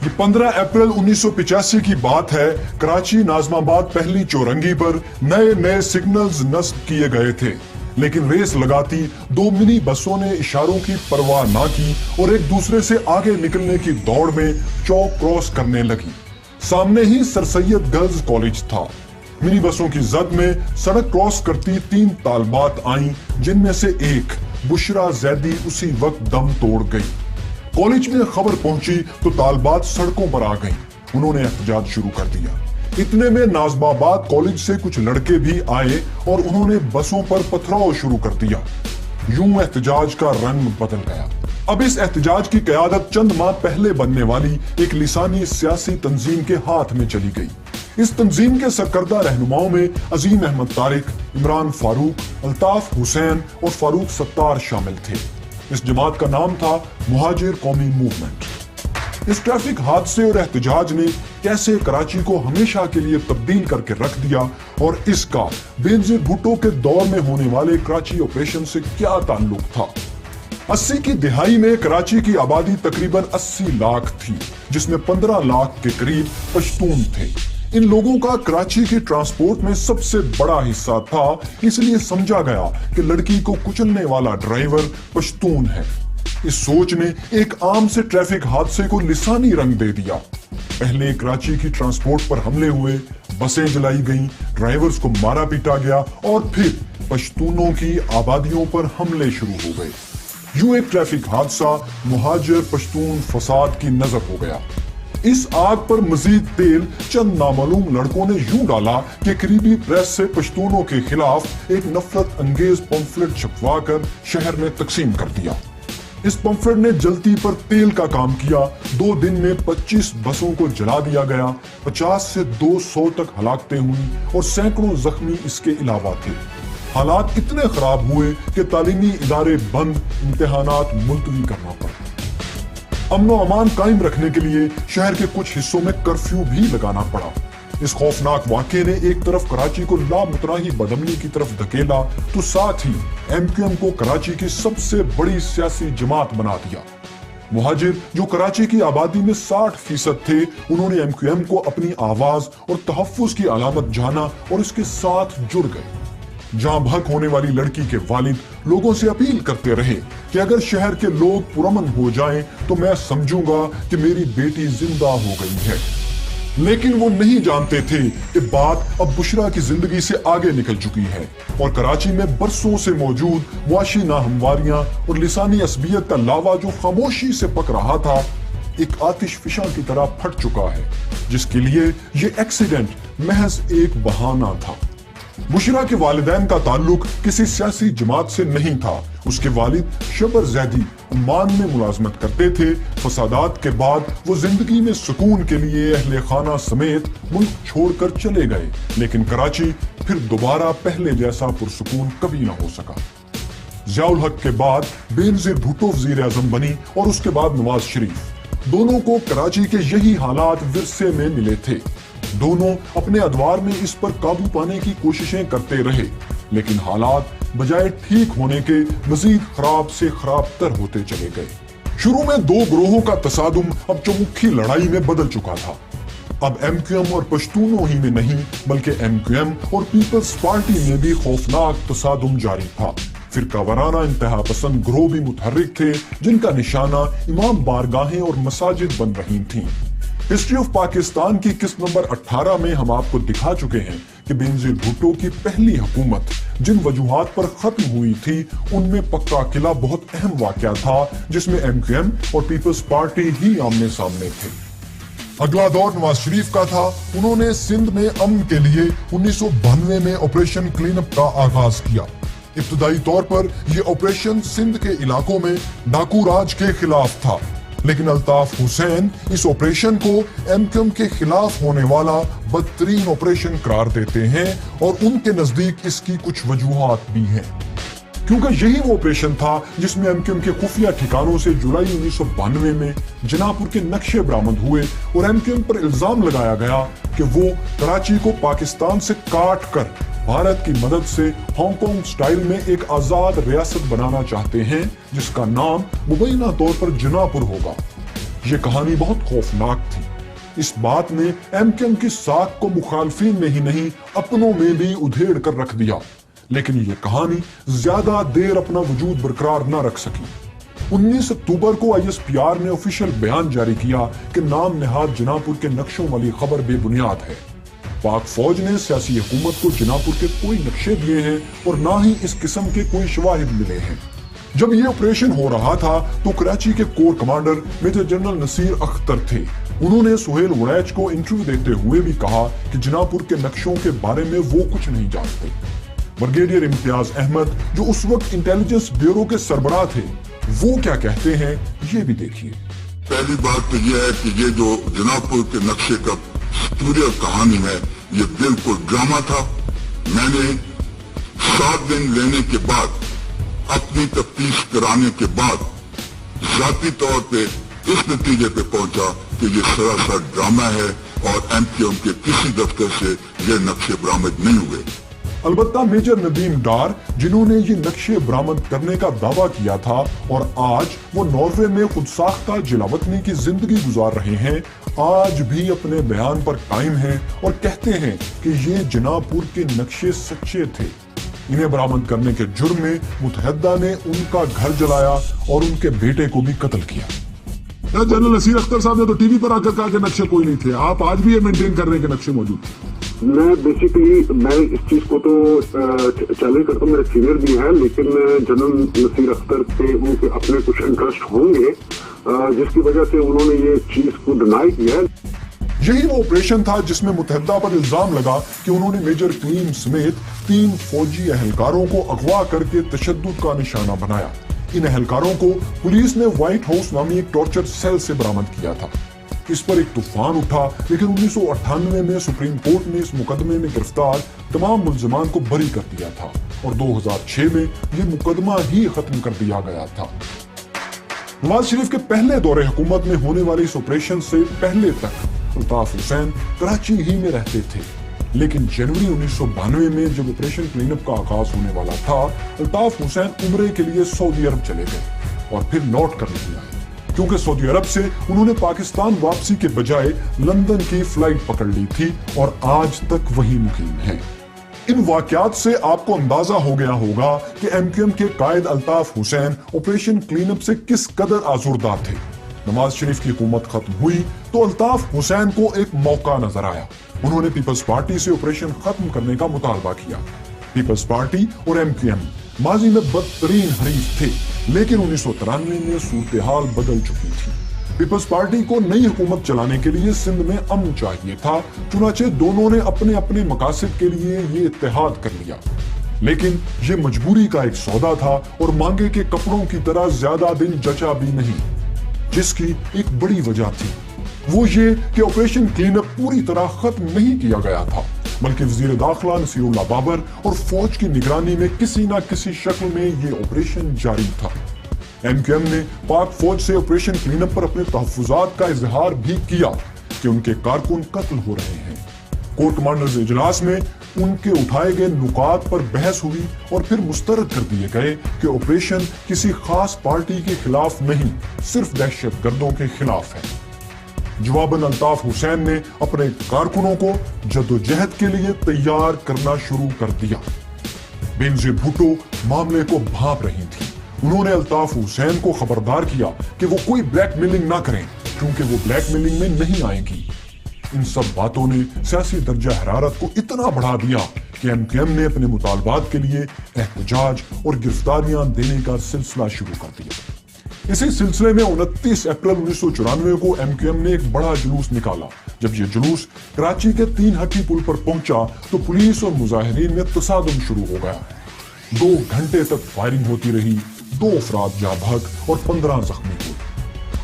ये 15 अप्रैल 1985 की बात है। कराची नाजमाबाद पहली चौरंगी पर नए नए सिग्नल्स नस्ब किए गए थे, लेकिन रेस लगाती दो मिनी बसों ने इशारों की परवाह ना की और एक दूसरे से आगे निकलने की दौड़ में चौक क्रॉस करने लगी। सामने ही सर सैयद गर्ल्स कॉलेज था। मिनी बसों की जद में सड़क क्रॉस करती 3 तालबात आईं, जिनमें से एक बुशरा जैदी उसी वक्त दम तोड़ गई। कॉलेज में खबर पहुंची तो तालबात सड़कों पर आ गईं। उन्होंने एहतजाज शुरू कर दिया। इतने में नाजमाबाद कॉलेज से कुछ लड़के भी आए और उन्होंने बसों पर पथराव शुरू कर दिया। यूं एहतजाज का रंग बदल गया। अब इस एहतजाज की क़यादत चंद माह पहले बनने वाली एक लिसानी सियासी तंजीम के हाथ में चली गई। इस तंजीम के सरकर्दा रहनुमाओं में अजीम अहमद तारिक, इमरान फारूक, अल्ताफ हुसैन और फारूक सत्तार शामिल थे। इस जमात का नाम था मुहाजिर कौमी मूवमेंट। इस ट्रैफिक हादसे और एहतजाज ने कैसे कराची को हमेशा के लिए तब्दील करके रख दिया और इसका बेनजीर भुट्टो के दौर में होने वाले कराची ऑपरेशन से क्या ताल्लुक था। 80 की दिहाई में कराची की आबादी तकरीबन 80 लाख थी, जिसमें 15 लाख के करीब पश्तून थे। इन लोगों का कराची के ट्रांसपोर्ट में सबसे बड़ा हिस्सा था, इसलिए समझा गया कि लड़की को कुचलने वाला ड्राइवर पश्तून है। इस सोच ने एक आम से ट्रैफिक हादसे को लिसानी रंग दे दिया। पहले कराची की ट्रांसपोर्ट पर हमले हुए, बसें जलाई गईं, ड्राइवर्स को मारा पीटा गया और फिर पश्तूनों की आबादियों पर हमले शुरू हो गए। यूं एक ट्रैफिक हादसा मुहाजिर पश्तून फसाद की नजर हो गया। इस आग पर मजीद तेल चंद नामालूम लड़कों ने यूं डाला कि करीबी प्रेस से पश्तूनों के खिलाफ एक नफरत अंगेज पंफलेट छपवा कर शहर में तकसीम कर दिया। इस पंफलेट ने जलती पर तेल का काम किया। 2 दिन में 25 बसों को जला दिया गया। 50 से 200 तक हलाकतें हुई और सैकड़ों जख्मी इसके अलावा थे। हालात इतने खराब हुए कि तालीमी इदारे बंद, इम्तिहानात मुलतवी करना पड़ा। अमनो अमान कायम रखने के लिए शहर के कुछ हिस्सों में कर्फ्यू भी लगाना पड़ा। इस खौफनाक वाक़े ने एक तरफ कराची को लामुतनाही बदअमनी की तरफ धकेला तो साथ ही MQM को कराची की सबसे बड़ी सियासी जमात बना दिया। मुहाजिर जो कराची की आबादी में 60% थे, उन्होंने MQM को अपनी आवाज और तहफ्फुज़ की अलामत जाना और इसके साथ जुड़ गए। जां भक होने वाली लड़की के वालिद लोगों से अपील करते रहे कि अगर शहर के लोग पुरअमन हो जाएं तो मैं समझूंगा कि मेरी बेटी जिंदा हो गई है। लेकिन वो नहीं जानते थे कि बात अब बुशरा की जिंदगी से आगे निकल चुकी है और कराची में बरसों से मौजूद मुआशी नाहमवारियां और लिसानी असबियत का लावा जो खामोशी से पक रहा था, एक आतिश फिशा की तरह फट चुका है, जिसके लिए ये एक्सीडेंट महज एक बहाना था। बुशरा के वालिदैन का ताल्लुक किसी सियासी जमात से नहीं था। उसके वालिद शबर जैदी ओमान में मुलाजमत करते थे। फसादात के बाद वो जिंदगी में सुकून के लिए अहले खाना समेत मुल्क छोड़कर चले गए, लेकिन कराची फिर दोबारा पहले जैसा पुरसुकून कभी ना हो सका। ज़ियाउल हक के बाद बेनजीर भुट्टो वज़ीर आज़म बनी और उसके बाद नवाज शरीफ। दोनों को कराची के यही हालात विरसे में मिले थे। दोनों अपने अदवार में इस पर काबू पाने की कोशिशें करते रहे, लेकिन हालात बजाय ठीक होने के मजीद खराब से खराब तर होते चले गए। शुरू में 2 ग्रोहों का तसादुम अब चौमुखी लड़ाई में बदल चुका था। अब MQM और पश्तूनों ही में नहीं, बल्कि MQM और पीपल्स पार्टी में भी खौफनाक तसादुम जारी था। फिरका वराना इंतहा पसंद ग्रोह भी मुतहर्रिक थे, जिनका निशाना इमाम बारगाहें और मसाजिद बन रही थीं। हिस्ट्री ऑफ पाकिस्तान की किस्त नंबर 18 में हम आपको दिखा चुके हैं कि बेनजीर भुट्टो की पहली हुकूमत जिन वजूहात पर खत्म हुई थी, उनमें पक्का किला बहुत अहम वाकया था, जिसमें MQM और पीपल्स पार्टी ही आमने सामने थे। अगला दौर नवाज शरीफ का था। उन्होंने सिंध में अमन के लिए 1992 में ऑपरेशन क्लीनअप का आगाज किया। इब्तदाई तौर पर यह ऑपरेशन सिंध के इलाकों में डाकू राज के खिलाफ था, लेकिन अल्ताफ हुसैन इस ऑपरेशन को MQM के खिलाफ होने वाला बदतरीन ऑपरेशन करार देते हैं और उनके नजदीक इसकी कुछ वजूहात भी हैं। क्योंकि यही वो ऑपरेशन था जिसमें MQM के खुफिया ठिकानों से जुलाई 1992 में जनापुर के नक्शे बरामद हुए और MQM पर इल्जाम लगाया गया कि वो कराची को पाकिस्तान से काट कर भारत की मदद से हांगकांग स्टाइल में एक आजाद रियासत बनाना चाहते हैं, जिसका नाम मुबैना तौर पर जनापुर होगा। یہ کہانی بہت خوفناک تھی۔ اس بات نے MQM کی ساکھ کو مخالفین میں ہی نہیں اپنوں میں بھی ادھیڑ کر رکھ دیا، لیکن یہ کہانی زیادہ دیر اپنا وجود برقرار نہ رکھ سکی۔ 19 اکتوبر کو ISPR نے آفیشیل بیان جاری کیا کہ نام نہاد جناح پور کے نقشوں والی خبر بے بنیاد ہے۔ پاک فوج نے سیاسی حکومت کو جناح پور کے کوئی نقشے دیے ہیں اور نہ ہی اس قسم کے کوئی شواہد ملے ہیں۔ جب یہ آپریشن ہو رہا تھا تو کراچی کے corps commander major general Nasir Akhtar تھے۔ انہوں نے سہیل وڑیچ کو انٹرویو دیتے ہوئے بھی کہا کہ جناح پور کے نقشوں کے بارے میں وہ کچھ نہیں جانتے۔ بریگیڈیئر امتیاز احمد جو اس وقت انٹیلیجنس بیورو کے سربراہ تھے، وہ کیا کہتے ہیں یہ بھی دیکھیے۔ پہلی بات تو یہ ہے کہ یہ جو جناح پور کے نقشے کا اسٹوری کہانی ہے، یہ بالکل ڈرامہ تھا۔ میں نے 7 دن لینے کے بعد، اپنی تفتیش کرانے کے بعد ذاتی طور پہ اس نتیجے پہ پہنچا کہ یہ سراسر ڈرامہ ہے اور MQM کے کسی دفتر سے یہ نقشے برآمد نہیں ہوئے۔ البتہ میجر ندیم ڈار جنہوں نے یہ نقشے برآمد کرنے کا دعویٰ کیا تھا اور آج وہ ناروے میں خود ساختہ جلاوطنی کی زندگی گزار رہے ہیں، آج بھی اپنے بیان پر قائم ہیں اور کہتے ہیں کہ یہ جناح پور کے نقشے سچے تھے۔ انہیں برآمد کرنے کے جرم میں متحدہ نے ان کا گھر جلایا اور ان کے بیٹے کو بھی قتل کیا۔ جنرل نصیر اختر صاحب نے تو ٹی وی پر آ کر کہا کہ نقشے کوئی نہیں تھے، آپ آج بھی یہ مینٹین کر رہے ہیں کہ نقشے موجود تھے؟ میں بیسیکلی اس چیز کو تو چیلنج کرتا ہوں، میرے سینئر بھی ہیں، لیکن جنرل نصیر اختر کے ان کے اپنے کچھ انٹرسٹ ہوں گے جس کی وجہ سے انہوں نے یہ چیز کو ڈینائی کیا ہے۔ یہی وہ آپریشن تھا جس میں متحدہ پر الزام لگا کہ انہوں نے میجر کلیم سمیت 3 فوجی اہلکاروں کو اغوا کر کے تشدد کا نشانہ بنایا۔ ان اہلکاروں کو پولیس نے وائٹ ہاؤس نامی ایک ٹارچر سیل سے برآمد کیا تھا۔ اس پر ایک طوفان اٹھا، لیکن 1998 میں سپریم کورٹ نے اس مقدمے میں گرفتار تمام ملزمان کو بری کر دیا تھا اور 2006 میں یہ مقدمہ ہی ختم کر دیا گیا تھا۔ نواز شریف کے پہلے دور حکومت میں ہونے والی اس آپریشن سے پہلے تک الطاف حسین کراچی ہی میں رہتے تھے، لیکن جنوری 1992 میں جب آپریشن کلین اپ کا آغاز ہونے والا تھا، الطاف حسین عمرے کے لیے سعودی عرب چلے گئے اور پھر لوٹ کر نہیں آئے، کیونکہ سعودی عرب سے انہوں نے پاکستان واپسی کے بجائے لندن کی فلائٹ پکڑ لی تھی اور آج تک وہی مقیم ہیں۔ ان واقعات سے آپ کو اندازہ ہو گیا ہوگا کہ MQM کے قائد Altaf Hussain operation clean up سے کس قدر آزردہ تھے۔ نواز شریف کی حکومت ختم ہوئی تو الطاف حسین کو ایک موقع نظر آیا۔ انہوں نے پیپلز پارٹی سے آپریشن ختم کرنے کا مطالبہ کیا۔ پیپلز پارٹی اور MQM ماضی میں بدترین حریف تھے، لیکن 1993 میں صورتحال بدل چکی تھی۔ پیپلز پارٹی کو نئی حکومت چلانے کے لیے سندھ میں امن چاہیے تھا، چنانچہ دونوں نے اپنے اپنے مقاصد کے لیے یہ اتحاد کر لیا، لیکن یہ مجبوری کا ایک سودا تھا اور مانگے کے کپڑوں کی طرح زیادہ دن جچا بھی نہیں، جس کی ایک بڑی وجہ تھی، وہ یہ کہ آپریشن کلین اپ پوری طرح ختم نہیں کیا گیا تھا، بلکہ وزیر داخلہ نصیر اللہ بابر اور فوج کی نگرانی میں کسی نہ کسی شکل میں یہ آپریشن جاری تھا۔ MQM نے پاک فوج سے آپریشن کلین اپ پر اپنے تحفظات کا اظہار بھی کیا کہ ان کے کارکن قتل ہو رہے ہیں۔ کور کمانڈرز اجلاس میں ان کے اٹھائے گئے نکات پر بحث ہوئی اور پھر مسترد کر دیے گئے کہ آپریشن کسی خاص پارٹی کے خلاف نہیں، صرف دہشت گردوں کے خلاف ہے۔ جواباً الطاف حسین نے اپنے کارکنوں کو جدوجہد کے لیے تیار کرنا شروع کر دیا۔ بینظیر بھٹو معاملے کو بھانپ رہی تھی۔ انہوں نے الطاف حسین کو خبردار کیا کہ وہ کوئی بلیک میلنگ نہ کریں، کیونکہ وہ بلیک میلنگ میں نہیں آئے گی۔ ان سب باتوں نے سیاسی درجہ حرارت کو اتنا بڑھا دیا کہ MQM نے اپنے مطالبات کے لیے احتجاج اور گرفتاریاں دینے کا سلسلہ شروع کر دیا۔ اسی سلسلے میں 29 اپریل 1994 کو MQM نے ایک بڑا جلوس نکالا۔ جب یہ جلوس کراچی کے 3 ہٹی پل پر پہنچا تو پولیس اور مظاہرین میں تصادم شروع ہو گیا۔ 2 گھنٹے تک فائرنگ ہوتی رہی، 2 افراد جاں بحق اور 15 زخمی ہوئے۔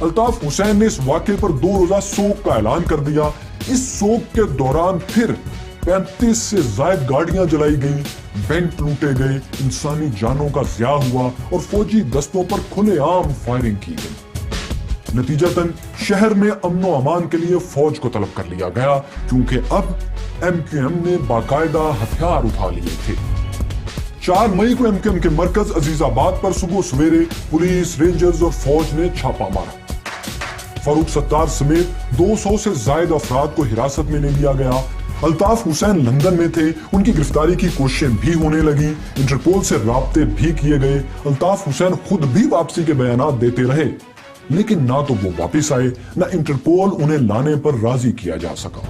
الطاف حسین نے اس واقعے پر 2 روزہ سوگ کا اعلان کر دیا۔ اس سوگ کے دوران پھر 35 سے زائد گاڑیاں جلائی گئیں، بینک لوٹے گئے، انسانی جانوں کا ضیاع ہوا اور فوجی دستوں پر کھلے عام فائرنگ کی گئی۔ نتیجتاً شہر میں امن و امان کے لیے فوج کو طلب کر لیا گیا، کیونکہ اب MQM نے باقاعدہ ہتھیار اٹھا لیے تھے۔ 4 مئی کو MQM کے مرکز عزیز آباد پر صبح سویرے پولیس، رینجرز اور فوج نے چھاپا مارا۔ फारूक सत्तार समेत 200 से ज्यादा अफराद को हिरासत में ले लिया गया। अल्ताफ हुसैन लंदन में थे, उनकी गिरफ्तारी की कोशिशें भी होने लगी, इंटरपोल से राब्ते भी किए गए। अल्ताफ हुसैन खुद भी वापसी के बयानात देते रहे, लेकिन ना तो वो वापस आए, ना इंटरपोल उन्हें लाने पर राजी किया जा सका।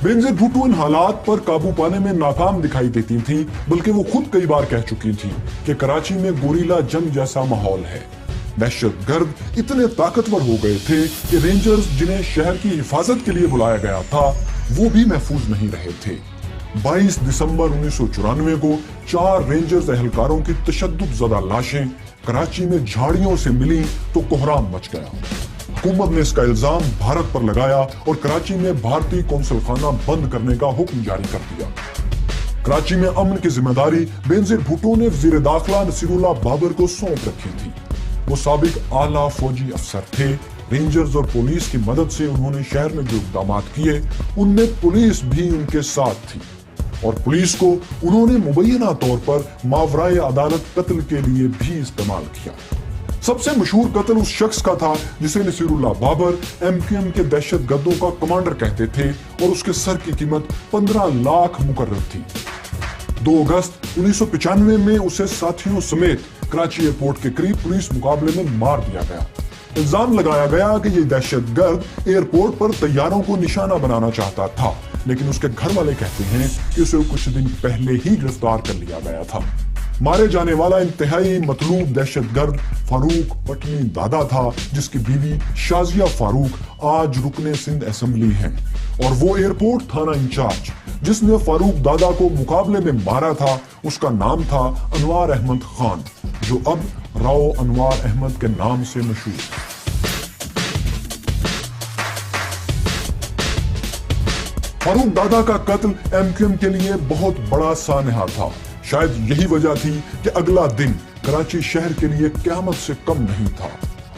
बेनजीर भुट्टो इन हालात पर काबू पाने में नाकाम दिखाई देती थी, बल्कि वो खुद कई बार कह चुकी थी कि कराची में गोरीला जंग जैसा माहौल है। दहशतगर्द इतने ताकतवर हो गए थे कि रेंजर्स जिन्हें शहर की हिफाजत के लिए बुलाया गया था, वो भी महफूज नहीं रहे थे। 22 दिसंबर 1994 को 4 रेंजर्स एहलकारों की तशद्दुद ज़दा लाशें कराची में झाड़ियों से मिली तो कोहराम मच गया। हुकूमत ने इसका इल्जाम भारत पर लगाया और कराची में भारतीय कौंसल खाना बंद करने का हुक्म जारी कर दिया। कराची में अमन की जिम्मेदारी बेनजीर भुट्टो ने वज़ीर दाखिला नसीरुल्लाह बाबर को सौंप रखी थी। वो साबिक आला फौजी अफसर थे। रेंजर्स और पुलिस की मदद से उन्होंने शहर में जो इक़दाम किए, उनमें पुलिस भी उनके साथ थी और पुलिस को उन्होंने मुबैना तौर पर मावराए अदालत कत्ल के लिए भी इस्तेमाल किया। सबसे मशहूर कत्ल उस शख्स का था जिसे नसीरुल्लाह बाबर MQM के दहशत गर्दों का कमांडर कहते थे और उसके सर की कीमत 15 लाख मुकर्रर थी। 2 अगस्त 1995 में उसे साथियों समेत कराची एयरपोर्ट के करीब पुलिस मुकाबले में मार दिया गया। इल्जाम लगाया गया कि ये दहशतगर्द एयरपोर्ट पर तैयारों को निशाना बनाना चाहता था, लेकिन उसके घर वाले कहते हैं कि उसे कुछ दिन पहले ही गिरफ्तार कर लिया गया था। मारे जाने वाला इंतहाई मतलूब दहशतगर्द फारूक पटनी दादा था, जिसकी बीवी शाजिया फारूक आज रुकने सिंध असेंबली हैं, और वो एयरपोर्ट थाना इंचार्ज जिसने फारूक दादा को मुकाबले में मारा था, उसका नाम था अनवार अहमद खान, जो अब राव अनवार अहमद के नाम से मशहूर है। फारूक दादा का कत्ल MQM के लिए बहुत बड़ा सानहा था। शायद यही वजह थी कि अगला दिन कराची शहर के लिए क़यामत से कम नहीं था।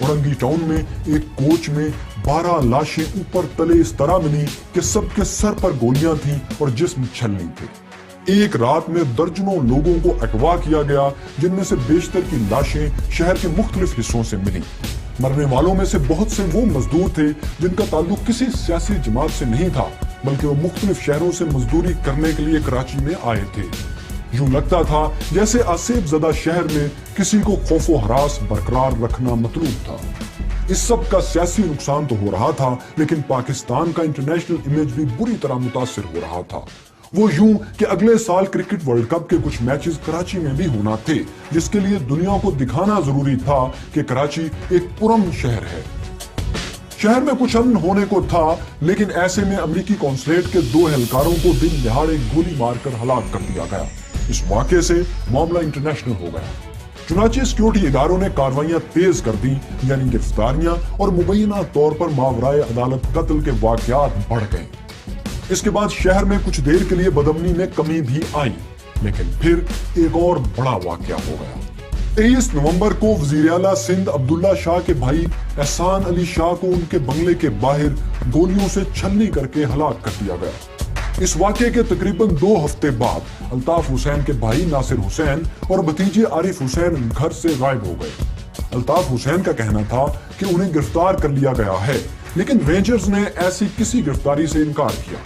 औरंगी टाउन में एक कोच में 12 लाशें ऊपर तले इस तरह मिली कि सबके सर पर गोलियां थीं और जिस्म छलनी थे। एक रात में दर्जनों लोगों को अगवा किया गया, जिनमें से बेशतर की लाशें शहर के मुख्तलिफ हिस्सों से मिली। मरने वालों में से बहुत से वो मजदूर थे जिनका ताल्लुक किसी सियासी जमात से नहीं था, बल्कि वो मुख्तलिफ शहरों से मजदूरी करने के लिए कराची में आए थे। यूं लगता था जैसे आसेब ज़दा शहर में किसी को खौफो हरास बरकरार रखना मतलूब था। इस सब का सियासी नुकसान तो हो रहा था, लेकिन पाकिस्तान का इंटरनेशनल इमेज भी बुरी तरह मुतासिर हो रहा था। वो यूं कि अगले साल क्रिकेट वर्ल्ड कप के कुछ मैचेस कराची में भी होना थे, जिसके लिए दुनिया को दिखाना जरूरी था कि कराची एक पुरअमन शहर है। शहर में कुछ अमन होने को था, लेकिन ऐसे में अमेरिकी कौंसलेट के 2 एहलकारों को दिन दहाड़े गोली मारकर हलाक कर दिया गया। इस वाक़े से मामला इंटरनेशनल हो गया। चुनांचे सिक्योरिटी इदारों ने कार्रवाइयां तेज कर दी, यानी गिरफ्तारियां और मुबैना तौर पर मावराए अदालत कत्ल के वाक़यात बढ़ गए। इसके बाद शहर में कुछ देर के लिए बदअमनी में कमी भी आई, लेकिन फिर एक और बड़ा वाक़या हो गया। 23 नवंबर को वज़ीर आला सिंध अब्दुल्ला शाह के भाई एहसान अली शाह को उनके बंगले के बाहर गोलियों से छलनी करके हलाक कर दिया गया। इस वाक़े के तकरीबन 2 हफ्ते बाद अल्ताफ हुसैन के भाई नासिर हुसैन और भतीजे आरिफ हुसैन घर से गायब हो गए। अल्ताफ हुसैन का कहना था कि उन्हें गिरफ्तार कर लिया गया है, लेकिन रेंजर्स ने ऐसी किसी गिरफ्तारी से इनकार किया।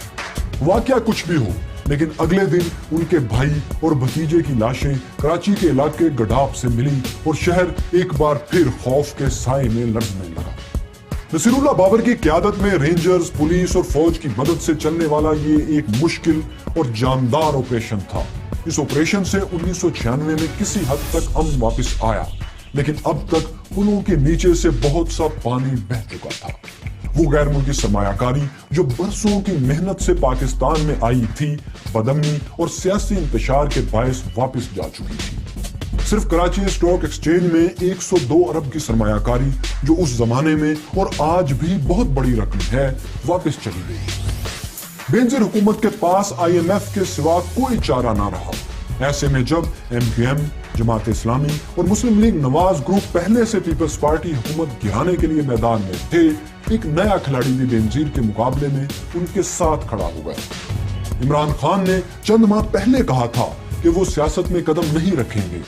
वाक़या कुछ भी हो, लेकिन अगले दिन उनके भाई और भतीजे की लाशें कराची के इलाके गडाब से मिली और शहर एक बार फिर खौफ के साए में लड़ने लगा। नसीरुल्लाह बाबर की क़यादत में रेंजर्स, पुलिस और फौज की मदद से चलने वाला ये एक मुश्किल और जानदार ऑपरेशन था। इस ऑपरेशन से 1996 में किसी हद तक अमन वापस आया, लेकिन अब तक पुलों के नीचे से बहुत सा पानी बह चुका था। वो गैर मुल्की सरमायाकारी जो बरसों की मेहनत से पाकिस्तान में आई थी, बदअमनी और सियासी इंतशार के बायस वापस जा चुकी थी। सिर्फ कराची स्टॉक एक्सचेंज में 102 अरब की सरमायाकारी, जो उस जमाने में और आज भी बहुत बड़ी रकम है, वापस चली गई। बेनजीर हुकूमत के पास IMF के सिवा कोई चारा ना रहा। ऐसे में जब MQM, जमात इस्लामी और मुस्लिम लीग नवाज ग्रुप पहले से पीपल्स पार्टी हुकूमत गिराने के लिए मैदान में थे, एक नया खिलाड़ी भी बेनजीर के मुकाबले में उनके साथ खड़ा हो गया। इमरान खान ने चंद माह पहले कहा था कि वो सियासत में कदम नहीं रखेंगे,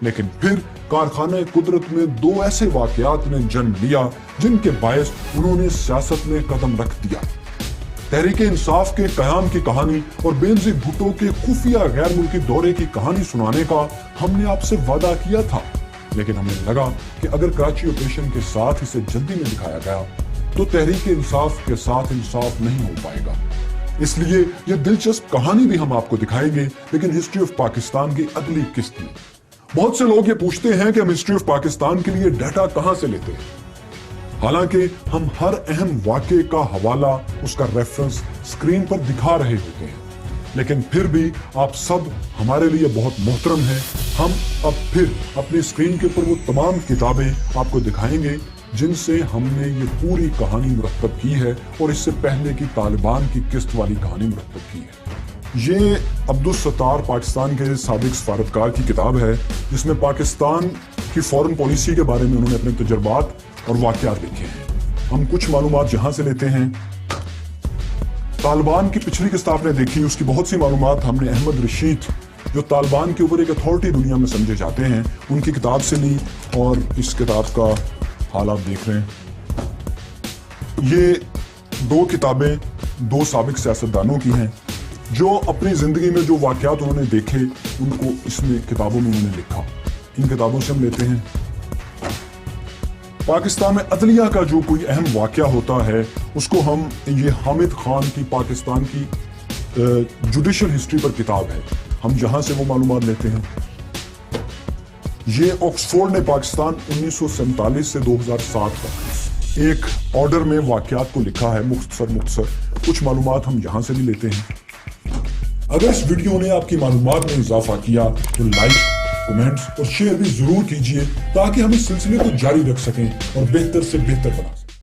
लेकिन फिर कारखाने कुदरत में 2 ऐसे वाकयात ने जन्म लिया जिनके बायस उन्होंने सियासत में कदम रख दिया। तहरीक इंसाफ के कयाम की कहानी और बेनजीर भुट्टो के खुफिया गैर मुल्की दौरे की कहानी सुनाने का हमने आपसे वादा किया था, लेकिन हमें लगा कि अगर कराची ऑपरेशन के साथ इसे जल्दी में दिखाया गया तो तहरीक इंसाफ के साथ इंसाफ नहीं हो पाएगा। इसलिए यह दिलचस्प कहानी भी हम आपको दिखाएंगे, लेकिन हिस्ट्री ऑफ पाकिस्तान की अगली किस्त में। बहुत से लोग ये पूछते हैं कि हम हिस्ट्री ऑफ पाकिस्तान के लिए डाटा कहां से लेते हैं। हालांकि हम हर अहम वाक़े का हवाला, उसका रेफरेंस स्क्रीन पर दिखा रहे होते हैं, लेकिन फिर भी आप सब हमारे लिए बहुत मोहतरम हैं। हम अब फिर अपनी स्क्रीन के ऊपर वो तमाम किताबें आपको दिखाएंगे जिनसे हमने ये पूरी कहानी मुरतब की है और इससे पहले की तालिबान की किस्त वाली कहानी मुरतब की है। ये अब्दुल सत्तार पाकिस्तान के साबिक सफारतकार की किताब है, जिसमें पाकिस्तान की फॉरेन पॉलिसी के बारे में उन्होंने अपने तजुर्बात और वाक़यात लिखे हैं। हम कुछ मालूमात यहाँ से लेते हैं। तालिबान की पिछली किस्त आपने देखी, उसकी बहुत सी मालूमात हमने अहमद रशीद, जो तालिबान के ऊपर एक अथॉरिटी दुनिया में समझे जाते हैं, उनकी किताब से ली और इस किताब का हाल आप देख रहे हैं। ये 2 किताबें 2 साबिक सियासतदानों की हैं जो अपनी जिंदगी में जो वाक़यात उन्होंने देखे उनको इसमें किताबों में उन्होंने लिखा। इन किताबों से हम लेते हैं। पाकिस्तान में अदलिया का जो कोई अहम वाक़या होता है उसको हम, ये हामिद खान की पाकिस्तान की जुडिशल हिस्ट्री पर किताब है, हम जहां से वो मालूमात लेते हैं। ये ऑक्सफोर्ड ने पाकिस्तान 1947 से 2007 तक एक ऑर्डर में वाक़यात को लिखा है, मुख्तसर कुछ मालूमात हम यहां से भी लेते हैं। अगर इस वीडियो ने आपकी मालूमात में इजाफा किया तो लाइक, कमेंट्स और शेयर भी जरूर कीजिए ताकि हम इस सिलसिले को जारी रख सकें और बेहतर से बेहतर बना सकें।